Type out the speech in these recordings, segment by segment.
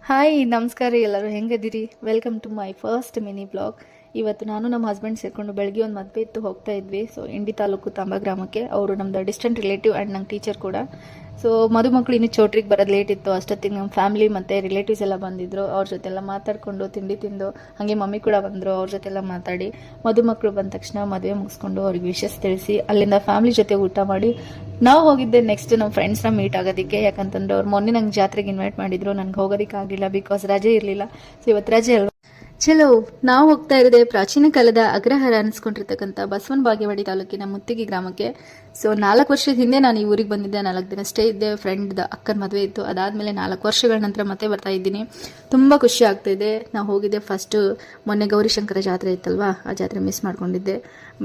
Hi ನಮಸ್ಕಾರ ರೀ ಎಲ್ಲರೂ ಹೆಂಗದಿರಿ. Welcome to my first mini blog. ಇವತ್ತು ನಾನು ನಮ್ಮ ಹಸ್ಬೆಂಡ್ ಸೇರಿಕೊಂಡು ಬೆಳಗ್ಗೆ ಒಂದು ಮದುವೆ ಇತ್ತು, ಹೋಗ್ತಾ ಇದ್ವಿ. ಸೊ ಇಂಡಿ ತಾಲೂಕು ತಾಂಬಾ ಗ್ರಾಮಕ್ಕೆ. ಅವರು ನಮ್ದು ಡಿಸ್ಟೆಂಟ್ ರಿಲೇಟಿವ್ ಆ್ಯಂಡ್ ನಂಗೆ ಟೀಚರ್ ಕೂಡ. ಸೊ ಮದುಮಕ್ಕಳು ಇನ್ನೂ ಚೌಟ್ರಿಗೆ ಬರೋದು ಲೇಟ್ ಇತ್ತು. ಅಷ್ಟೊತ್ತಿಗೆ ನಮ್ಮ ಫ್ಯಾಮಿಲಿ ಮತ್ತು ರಿಲೇಟಿವ್ಸ್ ಎಲ್ಲ ಬಂದಿದ್ದರು. ಅವ್ರ ಜೊತೆಲ್ಲ ಮಾತಾಡಿಕೊಂಡು ತಿಂಡಿ ತಿಂದು, ಹಾಗೆ ಮಮ್ಮಿ ಕೂಡ ಬಂದರು. ಅವ್ರ ಜೊತೆಲ್ಲ ಮಾತಾಡಿ ಮದುಮಕ್ಕಳು ಬಂದ ತಕ್ಷಣ ಮದುವೆ ಮುಗಿಸ್ಕೊಂಡು ಅವ್ರಿಗೆ ವಿಶಸ್ ತಿಳಿಸಿ ಅಲ್ಲಿಂದ ಫ್ಯಾಮಿಲಿ ಜೊತೆ ಊಟ ಮಾಡಿ ನಾವು ಹೋಗಿದ್ದೆ ನೆಕ್ಸ್ಟ್ ನಮ್ಮ ಫ್ರೆಂಡ್ಸ್ನ ಮೀಟ್ ಆಗೋದಕ್ಕೆ. ಯಾಕಂತಂದ್ರೆ ಅವ್ರು ಮೊನ್ನೆ ನಂಗೆ ಜಾತ್ರೆಗೆ ಇನ್ವೈಟ್ ಮಾಡಿದ್ರು, ನನಗೆ ಹೋಗೋದಕ್ಕೆ ಆಗಲಿಲ್ಲ ಬಿಕಾಸ್ ರಜೆ ಇರಲಿಲ್ಲ. ಸೊ ಇವತ್ತು ರಜೆ ಅಲ್ವಾ. ಚಲೋ ನಾವು ಹೋಗ್ತಾ ಇರೋದೆ ಪ್ರಾಚೀನ ಕಾಲದ ಅಗ್ರಹಾರ ಅನಿಸ್ಕೊಂಡಿರ್ತಕ್ಕಂಥ ಬಸವನ ಬಾಗೇವಾಡಿ ತಾಲೂಕಿನ ಮುತ್ತಿಗೆ ಗ್ರಾಮಕ್ಕೆ. ಸೊ 4 ವರ್ಷದ ಹಿಂದೆ ನಾನು ಈ ಊರಿಗೆ ಬಂದಿದ್ದೆ. 4 ದಿನ ಸ್ಟೇ ಇದ್ದೆ. ಫ್ರೆಂಡ್ದ ಅಕ್ಕನ ಮದುವೆ ಇತ್ತು. ಅದಾದಮೇಲೆ 4 ವರ್ಷಗಳ ನಂತರ ಮತ್ತೆ ಬರ್ತಾ ಇದ್ದೀನಿ. ತುಂಬ ಖುಷಿ ಆಗ್ತಾಯಿದೆ. ನಾವು ಹೋಗಿದ್ದೆ ಫಸ್ಟು ಮೊನ್ನೆ ಗೌರಿಶಂಕರ ಜಾತ್ರೆ ಇತ್ತಲ್ವಾ, ಆ ಜಾತ್ರೆ ಮಿಸ್ ಮಾಡ್ಕೊಂಡಿದ್ದೆ.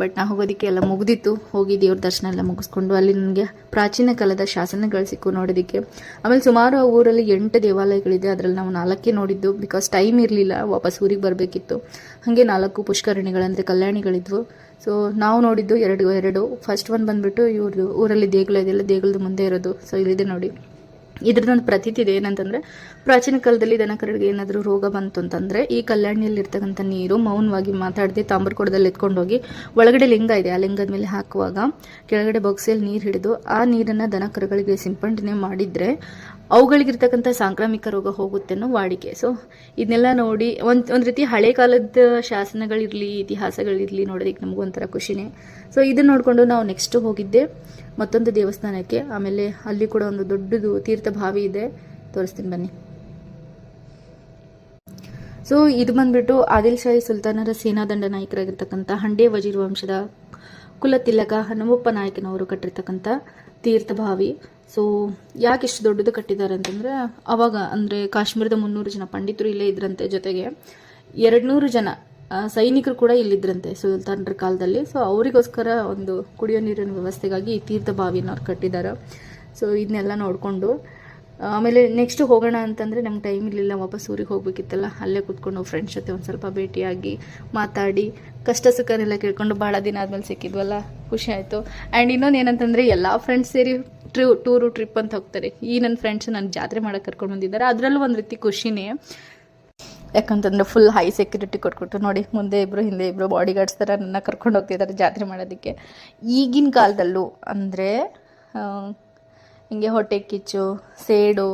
ಬಟ್ ನಾವು ಹೋಗೋದಕ್ಕೆ ಎಲ್ಲ ಮುಗ್ದಿತ್ತು. ಹೋಗಿ ದೇವ್ರ ದರ್ಶನ ಎಲ್ಲ ಮುಗಿಸ್ಕೊಂಡು ಅಲ್ಲಿ ನನಗೆ ಪ್ರಾಚೀನ ಕಾಲದ ಶಾಸನಗಳು ಸಿಕ್ಕು ನೋಡೋದಕ್ಕೆ. ಆಮೇಲೆ ಸುಮಾರು ಊರಲ್ಲಿ 8 ದೇವಾಲಯಗಳಿದೆ. ಅದರಲ್ಲಿ ನಾವು 4 ನೋಡಿದ್ದು ಬಿಕಾಸ್ ಟೈಮ್ ಇರಲಿಲ್ಲ, ವಾಪಸ್ ಊರಿಗೆ ಬರಬೇಕಿತ್ತು. ಹಾಗೆ 4 ಪುಷ್ಕರಣಿಗಳಂದರೆ ಕಲ್ಯಾಣಿಗಳಿದ್ವು. ಸೊ ನಾವು ನೋಡಿದ್ದು ಎರಡು. ಫಸ್ಟ್ ಒಂದು ಬಂದುಬಿಟ್ಟು ಇವ್ರದ್ದು ಊರಲ್ಲಿ ದೇಗುಲ ಇದೆಯಲ್ಲ, ದೇಗುಲದ ಮುಂದೆ ಇರೋದು. ಸೊ ಇಲ್ಲಿದೆ ನೋಡಿ. ಇದ್ರದ್ದೊಂದು ಪ್ರತೀತಿ ಇದೆ. ಏನಂತಂದರೆ ಪ್ರಾಚೀನ ಕಾಲದಲ್ಲಿ ದನ ಕರುಳಿಗೆ ಏನಾದರೂ ರೋಗ ಬಂತು ಅಂತಂದರೆ ಈ ಕಲ್ಯಾಣಿಯಲ್ಲಿ ಇರ್ತಕ್ಕಂಥ ನೀರು ಮೌನವಾಗಿ ಮಾತಾಡದೆ ತಾಮ್ರಕೊಡದಲ್ಲಿ ಎತ್ಕೊಂಡು ಹೋಗಿ ಒಳಗಡೆ ಲಿಂಗ ಇದೆ, ಆ ಲಿಂಗದ ಮೇಲೆ ಹಾಕುವಾಗ ಕೆಳಗಡೆ ಬೊಕ್ಸೆಯಲ್ಲಿ ನೀರು ಹಿಡಿದು ಆ ನೀರನ್ನು ದನ ಕರುಗಳಿಗೆ ಸಿಂಪಡಣೆ ಮಾಡಿದರೆ ಅವುಗಳಿಗಿರ್ತಕ್ಕಂಥ ಸಾಂಕ್ರಾಮಿಕ ರೋಗ ಹೋಗುತ್ತೆ ಅನ್ನೋ ವಾಡಿಕೆ. ಸೊ ಇದನ್ನೆಲ್ಲ ನೋಡಿ ಒಂದು ರೀತಿ ಹಳೆ ಕಾಲದ ಶಾಸನಗಳಿರಲಿ, ಇತಿಹಾಸಗಳಿರಲಿ ನೋಡೋದಕ್ಕೆ ನಮಗೂ ಒಂಥರ ಖುಷಿನೇ. ಸೊ ಇದನ್ನು ನೋಡಿಕೊಂಡು ನಾವು ನೆಕ್ಸ್ಟ್ ಹೋಗಿದ್ದೆ ಮತ್ತೊಂದು ದೇವಸ್ಥಾನಕ್ಕೆ. ಆಮೇಲೆ ಅಲ್ಲಿ ಕೂಡ ಒಂದು ದೊಡ್ಡದು ತೀರ್ಥ ಬಾವಿ ಇದೆ, ತೋರಿಸ್ತೀನಿ ಬನ್ನಿ. ಸೊ ಇದು ಬಂದ್ಬಿಟ್ಟು ಆದಿಲ್ ಶಾಹಿ ಸುಲ್ತಾನರ ಸೇನಾದಂಡ ನಾಯಕರಾಗಿರ್ತಕ್ಕಂಥ ಹಂಡೆ ವಜೀರ್ ವಂಶದ ಕುಲತಿಲಕ ಹನುಮಪ್ಪ ನಾಯಕನವರು ಕಟ್ಟಿರ್ತಕ್ಕಂಥ ತೀರ್ಥ ಬಾವಿ. ಸೊ ಯಾಕೆ ಇಷ್ಟು ದೊಡ್ಡದು ಕಟ್ಟಿದ್ದಾರೆ ಅಂತಂದರೆ ಅವಾಗ ಅಂದರೆ ಕಾಶ್ಮೀರದ 300 ಜನ ಪಂಡಿತರು ಇಲ್ಲೇ ಇದ್ರಂತೆ. ಜೊತೆಗೆ 200 ಜನ ಸೈನಿಕರು ಕೂಡ ಇಲ್ಲಿದ್ರಂತೆ ಸುಲ್ತಾನರ ಕಾಲದಲ್ಲಿ. ಸೊ ಅವರಿಗೋಸ್ಕರ ಒಂದು ಕುಡಿಯೋ ನೀರಿನ ವ್ಯವಸ್ಥೆಗಾಗಿ ಈ ತೀರ್ಥ ಬಾವಿನ ಅವ್ರು ಕಟ್ಟಿದ್ದಾರೆ. ಸೊ ಇದನ್ನೆಲ್ಲ ನೋಡಿಕೊಂಡು ಆಮೇಲೆ ನೆಕ್ಸ್ಟ್ ಹೋಗೋಣ ಅಂತಂದರೆ ನಮ್ಗೆ ಟೈಮ್ ಇರಲಿಲ್ಲ, ವಾಪಸ್ ಊರಿಗೆ ಹೋಗ್ಬೇಕಿತ್ತಲ್ಲ. ಅಲ್ಲೇ ಕೂತ್ಕೊಂಡು ಫ್ರೆಂಡ್ಸ್ ಜೊತೆ ಒಂದು ಸ್ವಲ್ಪ ಭೇಟಿಯಾಗಿ ಮಾತಾಡಿ ಕಷ್ಟ ಸುಖನೆಲ್ಲ ಕೇಳ್ಕೊಂಡು ಭಾಳ ದಿನ ಆದಮೇಲೆ ಸಿಕ್ಕಿದ್ವಲ್ಲ, ಖುಷಿ ಆಯಿತು. ಆ್ಯಂಡ್ ಇನ್ನೊಂದು ಏನಂತಂದರೆ ಎಲ್ಲ ಫ್ರೆಂಡ್ಸ್ ಸೇರಿ ಟ್ರಿಪ್ ಅಂತ ಹೋಗ್ತಾರೆ. ಈ ನನ್ನ ಫ್ರೆಂಡ್ಸ್ ನನ್ನ ಜಾತ್ರೆ ಮಾಡೋಕೆ ಕರ್ಕೊಂಡು ಬಂದಿದ್ದಾರೆ. ಅದರಲ್ಲೂ ಒಂದು ರೀತಿ ಖುಷಿನೇ. ಯಾಕಂತಂದರೆ ಫುಲ್ ಹೈ ಸೆಕ್ಯೂರಿಟಿ ಕೊಟ್ಬಿಟ್ಟು ನೋಡಿ, ಮುಂದೆ ಇಬ್ಬರು ಹಿಂದೆ ಇಬ್ಬರು ಬಾಡಿ ಗಾರ್ಡ್ಸ್ ಥರ ನನ್ನ ಕರ್ಕೊಂಡು ಹೋಗ್ತಿದ್ದಾರೆ ಜಾತ್ರೆ ಮಾಡೋದಕ್ಕೆ. ಈಗಿನ ಕಾಲದಲ್ಲೂ ಅಂದರೆ ಹಿಂಗೆ ಹೊಟ್ಟೆ ಕಿಚ್ಚು, ಸೇಡು,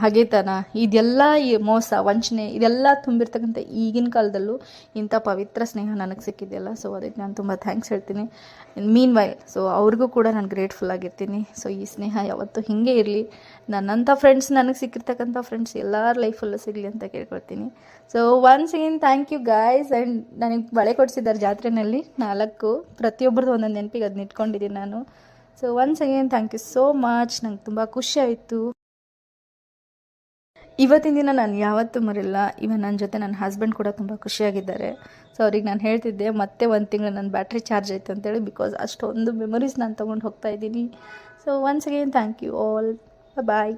ಹಗೆತನ, ಇದೆಲ್ಲ ಈ ಮೋಸ ವಂಚನೆ ಇದೆಲ್ಲ ತುಂಬಿರ್ತಕ್ಕಂಥ ಈಗಿನ ಕಾಲದಲ್ಲೂ ಇಂಥ ಪವಿತ್ರ ಸ್ನೇಹ ನನಗೆ ಸಿಕ್ಕಿದೆಯಲ್ಲ. ಸೊ ಅದಕ್ಕೆ ನಾನು ತುಂಬ ಥ್ಯಾಂಕ್ಸ್ ಹೇಳ್ತೀನಿ. ಮೀನ್ ವೈಲ್ ಸೊ ಅವ್ರಿಗೂ ಕೂಡ ನಾನು ಗ್ರೇಟ್ಫುಲ್ ಆಗಿರ್ತೀನಿ. ಸೊ ಈ ಸ್ನೇಹ ಯಾವತ್ತೂ ಹೀಗೆ ಇರಲಿ. ನನ್ನಂಥ ಫ್ರೆಂಡ್ಸ್, ನನಗೆ ಸಿಕ್ಕಿರ್ತಕ್ಕಂಥ ಫ್ರೆಂಡ್ಸ್ ಎಲ್ಲರ ಲೈಫಲ್ಲೂ ಸಿಗಲಿ ಅಂತ ಕೇಳ್ಕೊಳ್ತೀನಿ. So once again thank you guys. And ನನಗೆ ಬಳೆ ಕೊಡಿಸಿದ್ದಾರೆ ಜಾತ್ರೆಯಲ್ಲಿ 4, ಪ್ರತಿಯೊಬ್ಬರದ್ದು ಒಂದೊಂದು ನೆನಪಿಗೆ ಅದನ್ನ ಇಟ್ಕೊಂಡಿದ್ದೀನಿ ನಾನು. So once again thank you so much. ನಂಗೆ ತುಂಬ ಖುಷಿ ಆಯಿತು. ಇವತ್ತಿನ ದಿನ ನಾನು ಯಾವತ್ತೂ ಮರಿಲ್ಲ. ಇವನ್ ನನ್ನ ಜೊತೆ ನನ್ನ ಹಸ್ಬೆಂಡ್ ಕೂಡ ತುಂಬ ಖುಷಿಯಾಗಿದ್ದಾರೆ. ಸೊ ಅವ್ರಿಗೆ ನಾನು ಹೇಳ್ತಿದ್ದೆ ಮತ್ತೆ 1 ತಿಂಗಳು ನನ್ನ ಬ್ಯಾಟ್ರಿ ಚಾರ್ಜ್ ಆಯಿತು ಅಂತೇಳಿ, ಬಿಕಾಸ್ ಅಷ್ಟೊಂದು ಮೆಮೊರೀಸ್ ನಾನು ತೊಗೊಂಡು ಹೋಗ್ತಾ ಇದ್ದೀನಿ. So once again thank you all. Bye.